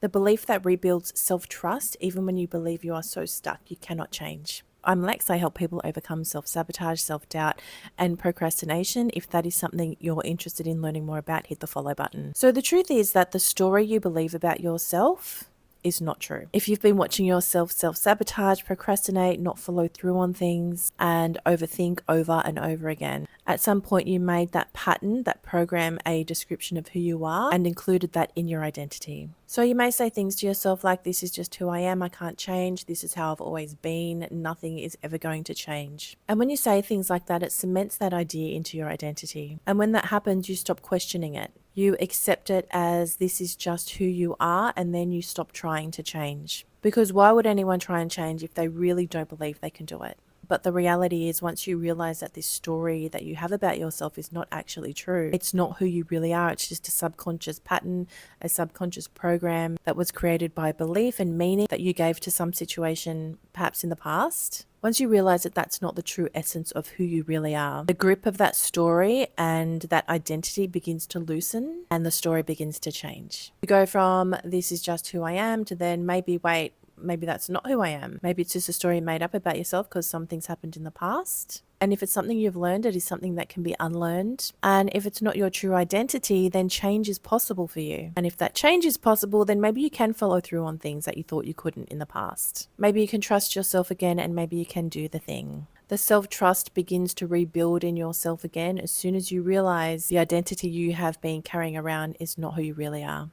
The belief that rebuilds self-trust even when you believe you are so stuck you cannot change. I'm Lex. I help people overcome self-sabotage, self-doubt, and procrastination. If that is something you're interested in learning more about, hit the follow button. So the truth is that the story you believe about yourself is not true. If you've been watching yourself self-sabotage, procrastinate, not follow through on things, and overthink over and over again, at some point you made that pattern, that program, a description of who you are and included that in your identity. So you may say things to yourself like, this is just who I am, I can't change, this is how I've always been, nothing is ever going to change. And when you say things like that, it cements that idea into your identity. And when that happens, you stop questioning it. You accept it as this is just who you are, and then you stop trying to change. Because why would anyone try and change if they really don't believe they can do it? But the reality is, once you realize that this story that you have about yourself is not actually true, it's not who you really are, it's just a subconscious pattern, a subconscious program that was created by belief and meaning that you gave to some situation perhaps in the past. Once you realize that that's not the true essence of who you really are, the grip of that story and that identity begins to loosen and the story begins to change. You go from this is just who I am to then maybe that's not who I am. Maybe it's just a story made up about yourself because something's happened in the past. And if it's something you've learned, it is something that can be unlearned. And if it's not your true identity, then change is possible for you. And if that change is possible, then maybe you can follow through on things that you thought you couldn't in the past. Maybe you can trust yourself again, and maybe you can do the thing. The self-trust begins to rebuild in yourself again as soon as you realize the identity you have been carrying around is not who you really are.